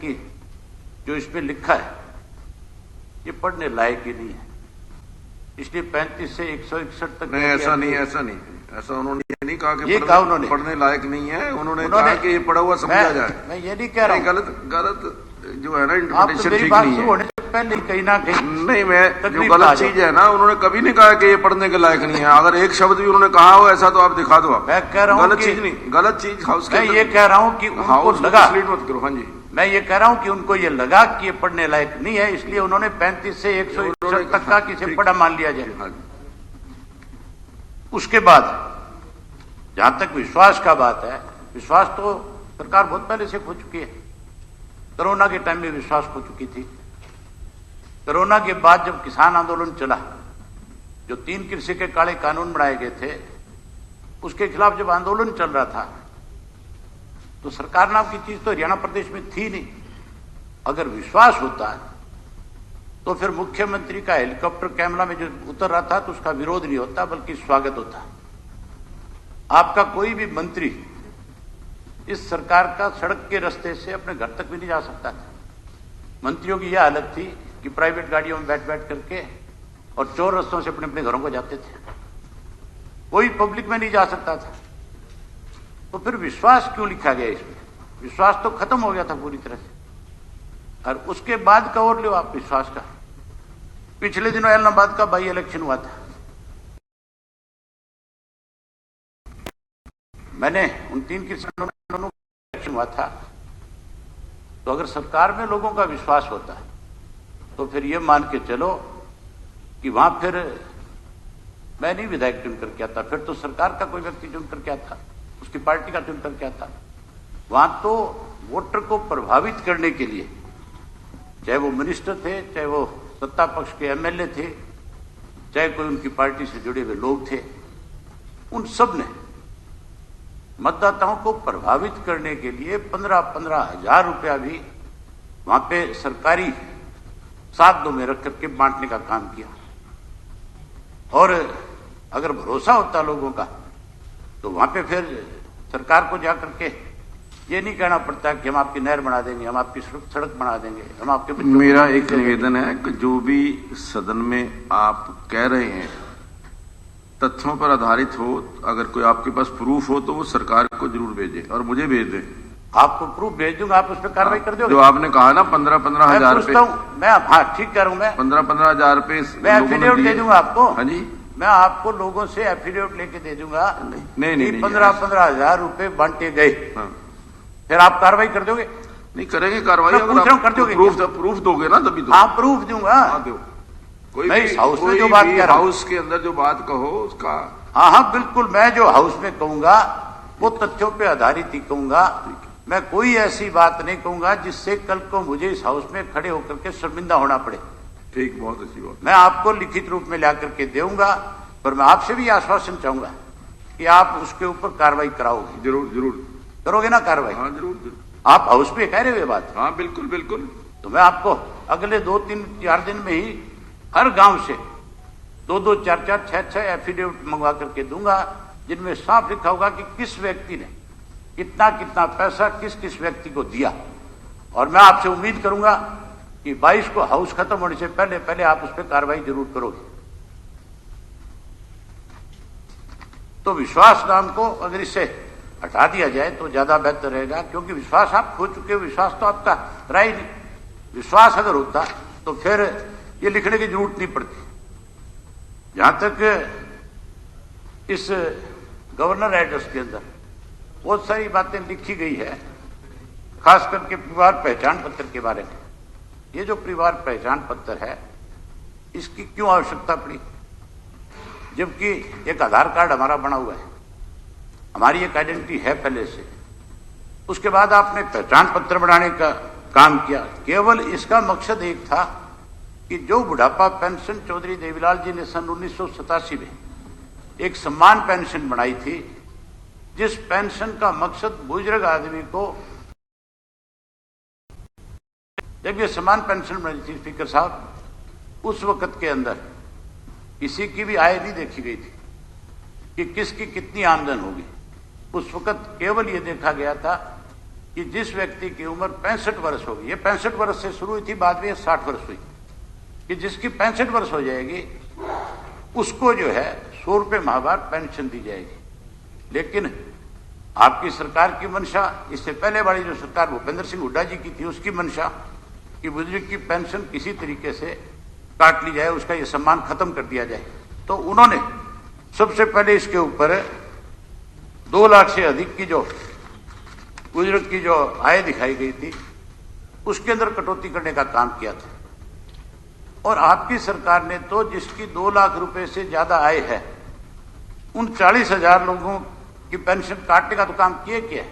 कि जो इसमें लिखा है ये पढ़ने लायक ही नहीं है, इसलिए 35 से 161 तक। नहीं, ऐसा उन्होंने ये नहीं कहा कि ये कहा उन्होंने पढ़ने लायक नहीं है। उन्होंने कहा कि ये पढ़ा हुआ समझा जाए। मैं ये नहीं कह रहा हूँ, गलत जो है ना, इंटरप्रिटेशन ठीक नहीं है। होने से पहले कहीं ना कहीं नहीं, मैं जो गलत चीज है ना, उन्होंने कभी नहीं कहा कि ये पढ़ने के लायक नहीं है। अगर एक शब्द भी उन्होंने कहा हो ऐसा तो आप दिखा दो। आप मैं कह रहा हूँ गलत चीज नहीं, गलत चीज हाउस के मैं ये कह रहा हूँ कि उनको लगा, मत करो। हाँ जी, मैं ये कह रहा हूँ कि उनको ये लगा कि ये पढ़ने लायक नहीं है, इसलिए उन्होंने 35 से 161 तक का किसे पढ़ा मान लिया जाए। उसके बाद जहां तक विश्वास का बात है, विश्वास तो सरकार बहुत पहले से खो चुकी है। कोरोना के टाइम में विश्वास खो चुकी थी। कोरोना के बाद जब किसान आंदोलन चला, जो 3 कृषि के काले कानून बनाए गए थे, उसके खिलाफ जब आंदोलन चल रहा था तो सरकार नाम की चीज तो हरियाणा प्रदेश में थी नहीं। अगर विश्वास होता तो फिर मुख्यमंत्री का हेलीकॉप्टर कैमरा में जो उतर रहा था तो उसका विरोध नहीं होता बल्कि स्वागत होता। आपका कोई भी मंत्री इस सरकार का सड़क के रास्ते से अपने घर तक भी नहीं जा सकता था। मंत्रियों की यह हालत थी कि प्राइवेट गाड़ियों में बैठ बैठ करके और चोर रास्तों से अपने अपने घरों को जाते थे, कोई पब्लिक में नहीं जा सकता था। तो फिर विश्वास क्यों लिखा गया इसमें? विश्वास तो खत्म हो गया था पूरी तरह से। और उसके बाद का और लो आप विश्वास का, पिछले दिनों इलाहाबाद का बाई इलेक्शन हुआ था। मैंने उन 3 किसानों का इलेक्शन हुआ था, तो अगर सरकार में लोगों का विश्वास होता है तो फिर ये मान के चलो कि वहां फिर मैं नहीं विधायक चुनकर क्या था, फिर तो सरकार का कोई व्यक्ति चुनकर क्या था, उसकी पार्टी का चुनकर क्या था। वहां तो वोटर को प्रभावित करने के लिए, चाहे वो मिनिस्टर थे, चाहे वो सत्ता पक्ष के एमएलए थे, चाहे कोई उनकी पार्टी से जुड़े हुए लोग थे, उन सब ने मतदाताओं को प्रभावित करने के लिए 15-15 हजार रुपया भी वहां पे सरकारी साधनों में रख करके बांटने का काम किया। और अगर भरोसा होता लोगों का तो वहां पे फिर सरकार को जाकर के ये नहीं कहना पड़ता कि हम आपकी नहर बना देंगे, हम आपकी सड़क बना देंगे, हम आपके बच्चों। मेरा एक निवेदन है कि जो भी सदन में आप कह रहे हैं तथ्यों पर आधारित हो, अगर कोई आपके पास प्रूफ हो तो वो सरकार को जरूर भेजे और मुझे भेज दे। आपको प्रूफ भेज दूंगा, आप उस पर कार्रवाई कर दोगे। जो आपने कहा ना 15-15 हजार रुपए, मैं हाँ ठीक कह रहा हूं, मैं 15-15 हजार रुपए मैं एफिडेविट दे दूंगा आपको। हाँ जी, मैं आपको लोगों से एफिडेविट लेके दे दूंगा। नहीं 15-15 हजार रुपए बांटे गए, फिर आप कार्रवाई कर दोगे? नहीं करेंगे कार्रवाई, अगर आप कर दोगे, प्रूफ दोगे ना तभी तो। हाँ प्रूफ दूंगा। कोई भी हाउस में जो बात कह रहा हूं, हाउस के अंदर जो बात कहो उसका। हाँ बिल्कुल, मैं जो हाउस में कहूंगा वो तथ्यों पे आधारित ही कहूंगा। मैं कोई ऐसी बात नहीं कहूंगा जिससे कल को मुझे इस हाउस में खड़े होकर के शर्मिंदा होना पड़े। ठीक, बहुत अच्छी बात। मैं आपको लिखित रूप में ला करके दूंगा, पर मैं आपसे भी आश्वासन चाहूंगा कि आप उसके ऊपर कार्रवाई कराओगे। जरूर करोगे ना कार्रवाई? हाँ जरूर। आप हाउस में कह रहे हो बात? हाँ बिल्कुल। तो मैं आपको अगले 2-3-4 दिन में ही हर गांव से 2-2, 4-4, 6-6 एफिडेविट मंगवा करके दूंगा, जिनमें साफ लिखा होगा कि किस व्यक्ति ने कितना कितना पैसा किस किस व्यक्ति को दिया। और मैं आपसे उम्मीद करूंगा कि 22 को हाउस खत्म होने से पहले पहले आप उस पर कार्रवाई जरूर करोगे। तो विश्वास नाम को अगर इससे हटा दिया जाए तो ज्यादा बेहतर रहेगा, क्योंकि विश्वास आप खो चुके हो। विश्वास तो आपका रहा ही नहीं। विश्वास अगर होता तो फिर ये लिखने की जरूरत नहीं पड़ती। जहां तक इस गवर्नर एड्रेस के अंदर बहुत सारी बातें लिखी गई है, खास करके परिवार पहचान पत्र के बारे में। ये जो परिवार पहचान पत्र है, इसकी क्यों आवश्यकता पड़ी? जबकि एक आधार कार्ड हमारा बना हुआ है, हमारी एक आइडेंटिटी है पहले से। उसके बाद आपने पहचान पत्र बनाने का काम किया। केवल इसका मकसद एक था कि जो बुढ़ापा पेंशन चौधरी देवीलाल जी ने सन 1987 में एक सम्मान पेंशन बनाई थी, जिस पेंशन का मकसद बुजुर्ग आदमी को, जब ये सम्मान पेंशन बनी थी स्पीकर साहब, उस वक्त के अंदर किसी की भी आय नहीं देखी गई थी कि किसकी कितनी आमदन होगी। उस वक्त केवल ये देखा गया था कि जिस व्यक्ति की उम्र 65 वर्ष होगी, ये 65 वर्ष से शुरू हुई थी, बाद में 60 वर्ष हुई, कि जिसकी 65 वर्ष हो जाएगी उसको जो है 100 रुपये माहवार पेंशन दी जाएगी। लेकिन आपकी सरकार की मंशा, इससे पहले वाली जो सरकार भूपेंद्र सिंह हुड्डा जी की थी, उसकी मंशा कि बुजुर्ग की पेंशन किसी तरीके से काट ली जाए, उसका ये सम्मान खत्म कर दिया जाए। तो उन्होंने सबसे पहले इसके ऊपर 2 लाख से अधिक की जो बुजुर्ग की जो आय दिखाई गई थी उसके अंदर कटौती करने का काम किया था। और आपकी सरकार ने तो जिसकी 2 लाख रुपए से ज्यादा आय है उन 40,000 लोगों की पेंशन काटने का तो काम किया है।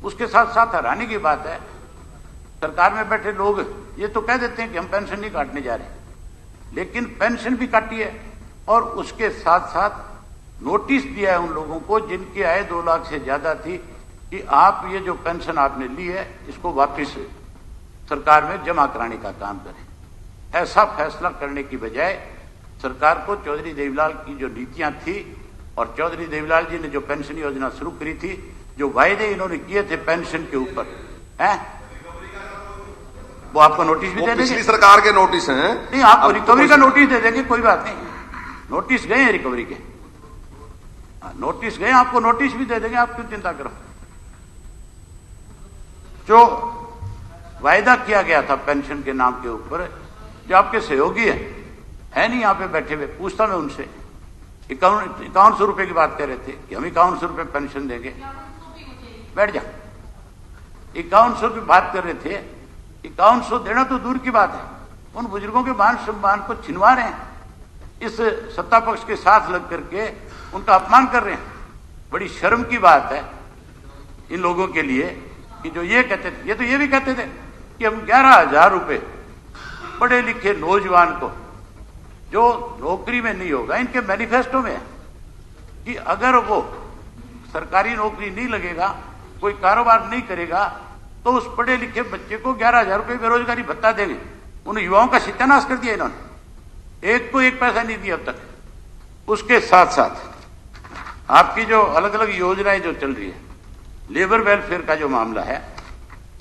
उसके साथ साथ हैरानी की बात है, सरकार में बैठे लोग ये तो कह देते हैं कि हम पेंशन नहीं काटने जा रहे, लेकिन पेंशन भी काटी है और उसके साथ साथ नोटिस दिया है उन लोगों को जिनकी आय 2 लाख से ज्यादा थी कि आप ये जो पेंशन आपने ली है इसको वापस सरकार में जमा कराने का काम करें। ऐसा फैसला करने की बजाय सरकार को चौधरी देवीलाल की जो नीतियां थी और चौधरी देवीलाल जी ने जो पेंशन योजना शुरू करी थी, जो वायदे इन्होंने किए थे पेंशन के ऊपर, हैं वो आपको नोटिस भी दे देंगे। पिछली सरकार के नोटिस हैं। नहीं, आपको रिकवरी का नोटिस दे देंगे, कोई बात नहीं, नोटिस गए हैं रिकवरी के, नोटिस गए, आपको नोटिस भी दे देंगे, आप क्यों चिंता करो। जो वायदा किया गया था पेंशन के नाम के ऊपर, जो आपके सहयोगी है नहीं यहाँ पे बैठे हुए, पूछता मैं उनसे, 5100 रुपए की बात कर रहे थे कि हम 5100 रुपए पेंशन देंगे, बैठ जा, 5100 की बात कर रहे थे, 5100 देना तो दूर की बात है, उन बुजुर्गों के मान सम्मान को छिनवा रहे हैं, इस सत्ता पक्ष के साथ लग करके उनका अपमान कर रहे हैं। बड़ी शर्म की बात है इन लोगों के लिए कि जो ये कहते थे, ये तो ये भी कहते थे कि हम 11,000 रुपए पढ़े लिखे नौजवान को जो नौकरी में नहीं होगा, इनके मैनिफेस्टो में है कि अगर वो सरकारी नौकरी नहीं लगेगा, कोई कारोबार नहीं करेगा, तो उस पढ़े लिखे बच्चे को 11,000 रुपए बेरोजगारी भत्ता देंगे। उन युवाओं का सत्यानाश कर दिया इन्होंने, एक को एक पैसा नहीं दिया अब तक। उसके साथ साथ आपकी जो अलग अलग योजनाएं जो चल रही है, लेबर वेलफेयर का जो मामला है,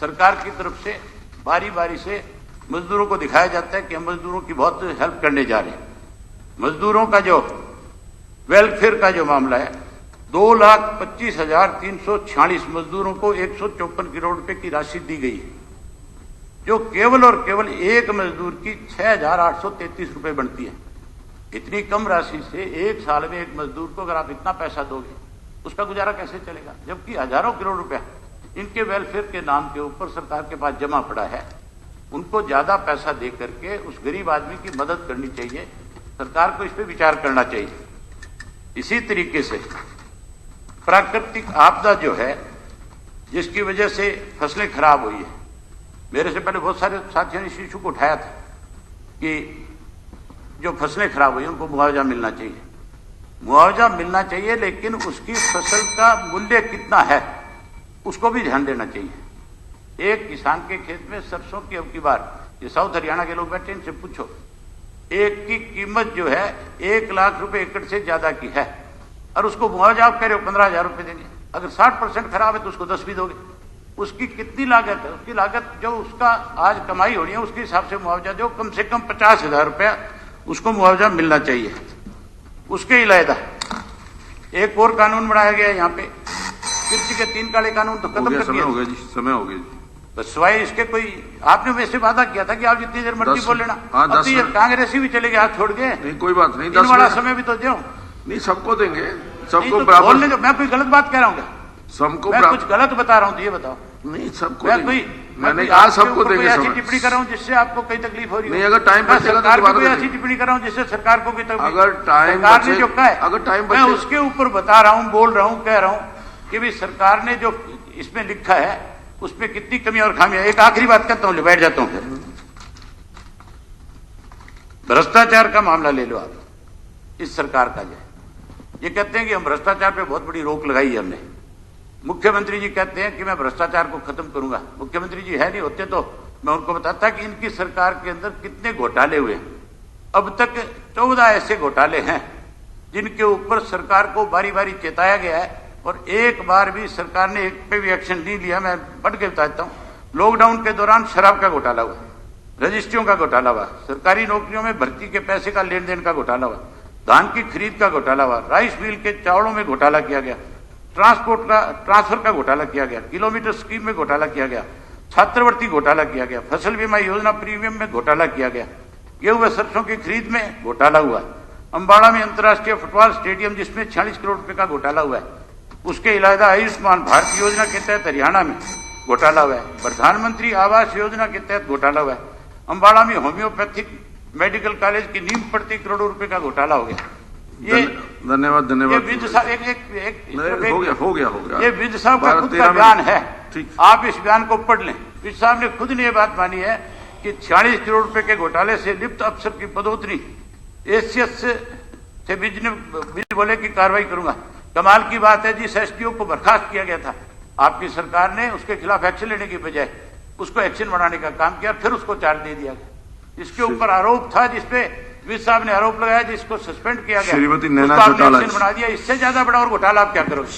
सरकार की तरफ से बारी बारी से मजदूरों को दिखाया जाता है कि हम मजदूरों की बहुत हेल्प करने जा रहे हैं। मजदूरों का जो वेलफेयर का जो मामला है, 2,25,346 मजदूरों को 154 करोड़ रुपए की राशि दी गई है, जो केवल और केवल एक मजदूर की 6,833 रुपए बनती है। इतनी कम राशि से एक साल में एक मजदूर को अगर आप इतना पैसा दोगे, उसका गुजारा कैसे चलेगा? जबकि हजारों करोड़ रुपया इनके वेलफेयर के नाम के ऊपर सरकार के पास जमा पड़ा है। उनको ज्यादा पैसा दे करके उस गरीब आदमी की मदद करनी चाहिए, सरकार को इस पर विचार करना चाहिए। इसी तरीके से प्राकृतिक आपदा जो है, जिसकी वजह से फसलें खराब हुई है, मेरे से पहले बहुत सारे साथियों ने इस इशू को उठाया था कि जो फसलें खराब हुई उनको मुआवजा मिलना चाहिए। मुआवजा मिलना चाहिए, लेकिन उसकी फसल का मूल्य कितना है उसको भी ध्यान देना चाहिए। एक किसान के खेत में सरसों की अब की बार, ये साउथ हरियाणा के लोग बैठे, इनसे पूछो, एक की कीमत जो है 1 लाख रुपए एकड़ से ज्यादा की है, और उसको मुआवजा आप कह रहे हो 15,000 रुपए देंगे। अगर 60% खराब है तो उसको 10 भी दोगे। उसकी कितनी लागत है? उसकी लागत जो उसका आज कमाई हो रही है उसके हिसाब से मुआवजा दो, कम से कम 50,000 रुपया उसको मुआवजा मिलना चाहिए। उसके अलावा एक और कानून बनाया गया है यहाँ पे, कृषि के 3 काले कानून तो खत्म कर दिए। समय हो गया जी, समय हो गया जी। बस सिवाय इसके कोई, आपने वैसे वादा किया था कि आप जितनी देर मर्जी बोल लेना। अब तो ये कांग्रेसी भी चले गए हाथ छोड़ के। नहीं कोई बात नहीं, 10 वाला समय भी तो दो। नहीं सबको देंगे, सबको तो बराबर बोलने दो। मैं कोई गलत बात कह रहा हूँ? सबको मैं कुछ गलत बता रहा हूँ तो ये बताओ। नहीं सबको मैं कोई मैंने कहा सबको देंगे। ऐसी टिप्पणी कर रहा हूँ जिससे आपको कोई तकलीफ हो रही है? नहीं, अगर टाइम बचेगा तो सरकार को ऐसी टिप्पणी कर रहा हूँ जिससे सरकार को कोई तकलीफ, अगर टाइम सरकार ने जो कहा है, अगर टाइम मैं उसके ऊपर बता रहा हूँ, बोल रहा हूँ, कह रहा हूँ कि भी सरकार ने जो इसमें लिखा है उसमें कितनी कमी और खामियां। एक आखिरी बात करता हूँ, बैठ जाता हूँ फिर। भ्रष्टाचार का मामला ले लो आप। इस सरकार का जो है, ये कहते हैं कि हम भ्रष्टाचार पे बहुत बड़ी रोक लगाई है हमने। मुख्यमंत्री जी कहते हैं कि मैं भ्रष्टाचार को खत्म करूंगा। मुख्यमंत्री जी है नहीं, होते तो मैं उनको बताता कि इनकी सरकार के अंदर कितने घोटाले हुए हैं। अब तक 14 ऐसे घोटाले हैं जिनके ऊपर सरकार को बारी बारी चेताया गया है और एक बार भी सरकार ने एक पे भी एक्शन नहीं लिया। मैं बढ़ के बताता हूँ, लॉकडाउन के दौरान शराब का घोटाला हुआ, रजिस्ट्रियों का घोटाला हुआ, सरकारी नौकरियों में भर्ती के पैसे का लेन देन का घोटाला हुआ, धान की खरीद का घोटाला हुआ, राइस मिल के चावलों में घोटाला किया गया, ट्रांसफर का घोटाला किया गया, किलोमीटर स्कीम में घोटाला किया गया, छात्रवृत्ति घोटाला किया गया, फसल बीमा योजना प्रीमियम में घोटाला किया गया, गेहूं व सरसों की खरीद में घोटाला हुआ, अंबाला में अंतर्राष्ट्रीय फुटबॉल स्टेडियम जिसमें 46 करोड़ रुपए का घोटाला हुआ है, उसके अलावा आयुष्मान भारत योजना के तहत हरियाणा में घोटाला हुआ है, प्रधानमंत्री आवास योजना के तहत घोटाला हुआ है, अंबाला में होम्योपैथिक मेडिकल कॉलेज की नींव पड़ती करोड़ों रुपए का घोटाला हो गया। ये धन्यवाद ये विद साहब हो गया ये विद साहब का खुद का बयान है, ठीक। आप इस बयान को पढ़ लें। विद साहब ने खुद ने ये बात मानी है कि 46 करोड़ रुपए के घोटाले से लिप्त अफसर की पदोन्नति एसीएस से विज बोले की कार्रवाई करूंगा। कमाल की बात है, जिस एसडीओ को बर्खास्त किया गया था आपकी सरकार ने, उसके खिलाफ एक्शन लेने की बजाय उसको एक्शन बढ़ाने का काम किया, फिर उसको चार्ज दे दिया गया। इसके ऊपर आरोप था, जिसपे विज साहब ने आरोप लगाया, जिसको सस्पेंड किया गया, श्रीमती नैना उसको आपने चौटाला एक्शन बना दिया। इससे ज्यादा बड़ा और घोटाला आप क्या करोगे?